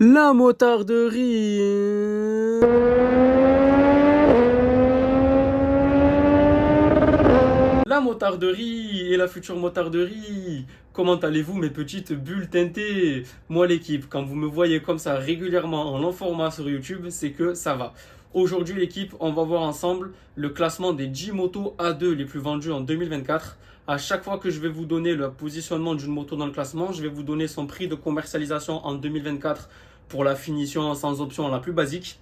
La motarderie. La motarderie et la future motarderie. Comment allez-vous mes petites bulles teintées? Moi l'équipe, quand vous me voyez comme ça régulièrement en long format sur YouTube, c'est que ça va. Aujourd'hui l'équipe, on va voir ensemble le classement des 10 motos A2 les plus vendues en 2024. À chaque fois que je vais vous donner le positionnement d'une moto dans le classement, je vais vous donner son prix de commercialisation en 2024 pour la finition sans option la plus basique.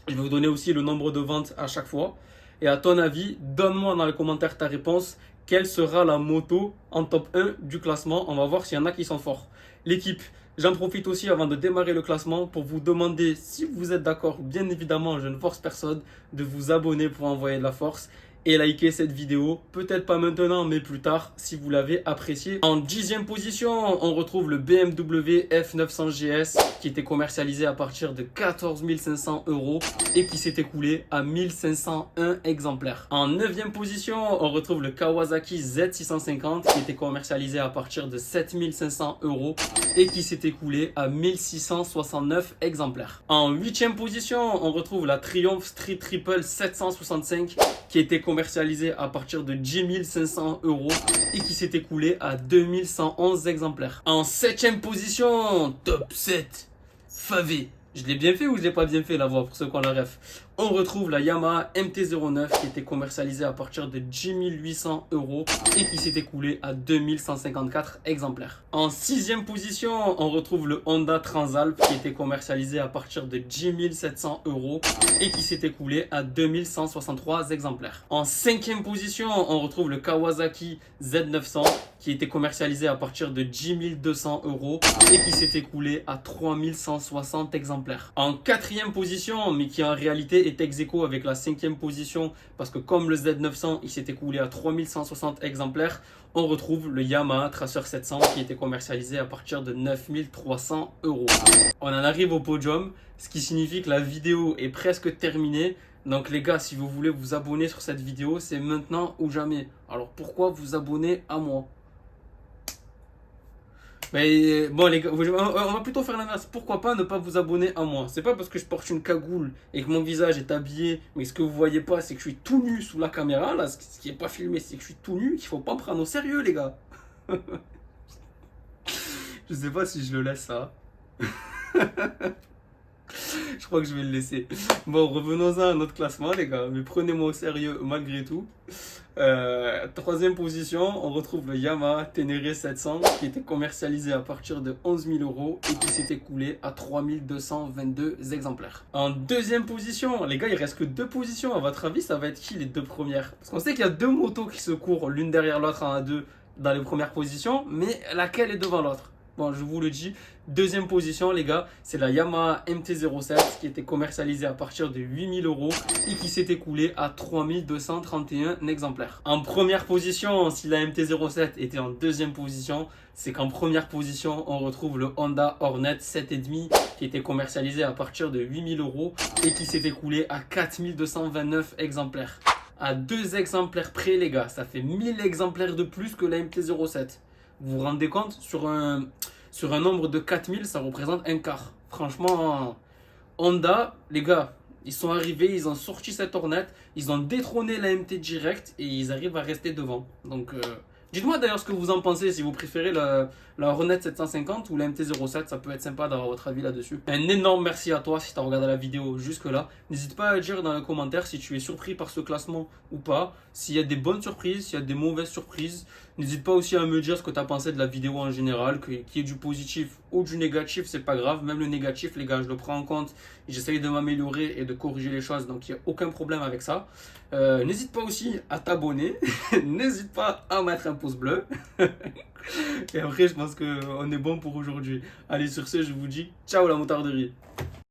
Je vais vous donner aussi le nombre de ventes à chaque fois. Et à ton avis, donne-moi dans les commentaires ta réponse. Quelle sera la moto en top 1 du classement? On va voir s'il y en a qui sont forts. L'équipe, j'en profite aussi avant de démarrer le classement pour vous demander si vous êtes d'accord. Bien évidemment, je ne force personne de vous abonner pour envoyer de la force et liker cette vidéo. Peut-être pas maintenant, mais plus tard si vous l'avez apprécié. En 10e position, on retrouve le BMW F900 GS qui était commercialisé à partir de 14 500 € et qui s'est écoulé à 1501 exemplaires. En 9e position, on retrouve le Kawasaki Z650 qui était commercialisé à partir de 7 500 € et qui s'est écoulé à 1669 exemplaires. En 8e position, on retrouve la Triumph Street Triple 765 qui a été commercialisé à partir de 10 500 € et qui s'est écoulé à 2111 exemplaires. En 7e position, top 7, Favé. Je l'ai bien fait ou je l'ai pas bien fait la voix pour ceux qui ont la ref. On retrouve la Yamaha MT-09 qui était commercialisée à partir de 10 800 € et qui s'est écoulé à 2154 exemplaires. En 6e position, on retrouve le Honda Transalp qui était commercialisé à partir de 10 700 € et qui s'est écoulé à 2163 exemplaires. En 5e position, on retrouve le Kawasaki Z900 qui était commercialisé à partir de 10 200 € et qui s'est écoulé à 3160 exemplaires. En 4e position, mais qui en réalité est ex aequo avec la 5e position, parce que comme le Z900, il s'est écoulé à 3160 exemplaires, on retrouve le Yamaha Tracer 700 qui était commercialisé à partir de 9 300 €. On en arrive au podium, ce qui signifie que la vidéo est presque terminée. Donc les gars, si vous voulez vous abonner sur cette vidéo, c'est maintenant ou jamais. Alors pourquoi vous abonner à moi? Mais bon les gars, on va plutôt faire l'inverse. Pourquoi pas ne pas vous abonner à moi? C'est pas parce que je porte une cagoule et que mon visage est habillé, mais ce que vous voyez pas, c'est que je suis tout nu sous la caméra. Là, ce qui est pas filmé, c'est que je suis tout nu. Qu'il faut pas me prendre au sérieux, les gars. Je sais pas si je le laisse ça. Je crois que je vais le laisser. Bon, revenons-en à notre classement, les gars. Mais prenez-moi au sérieux malgré tout. 3e position, on retrouve le Yamaha Ténéré 700 qui était commercialisé à partir de 11 000 € et qui s'est écoulé à 3222 exemplaires. En 2e position, les gars, il reste que 2 positions. À votre avis, ça va être qui les 2 premières? Parce qu'on sait qu'il y a 2 motos qui se courent l'une derrière l'autre en A2 dans les premières positions, mais laquelle est devant l'autre? Bon, je vous le dis, 2e position, les gars, c'est la Yamaha MT-07 qui était commercialisée à partir de 8 000 € et qui s'est écoulée à 3231 exemplaires. En première position, si la MT-07 était en 2e position, c'est qu'en première position, on retrouve le Honda Hornet 7,5 qui était commercialisé à partir de 8 000 € et qui s'est écoulé à 4 229 exemplaires. À 2 exemplaires près, les gars, ça fait 1000 exemplaires de plus que la MT-07. Vous vous rendez compte, sur un nombre de 4000, ça représente un quart. Franchement, Honda, les gars, ils sont arrivés, ils ont sorti cette Hornet, ils ont détrôné la MT direct et ils arrivent à rester devant. Donc, dites-moi d'ailleurs ce que vous en pensez, si vous préférez la Hornet 750 ou la MT-07, ça peut être sympa d'avoir votre avis là-dessus. Un énorme merci à toi si tu as regardé la vidéo jusque-là. N'hésite pas à dire dans les commentaires si tu es surpris par ce classement ou pas, s'il y a des bonnes surprises, s'il y a des mauvaises surprises. N'hésite pas aussi à me dire ce que tu as pensé de la vidéo en général, qu'il y ait du positif ou du négatif, c'est pas grave. Même le négatif, les gars, je le prends en compte. J'essaye de m'améliorer et de corriger les choses, donc il n'y a aucun problème avec ça. N'hésite pas aussi à t'abonner. N'hésite pas à mettre un pouce bleu. Et après, je pense qu'on est bon pour aujourd'hui. Allez, sur ce, je vous dis ciao la moutarderie.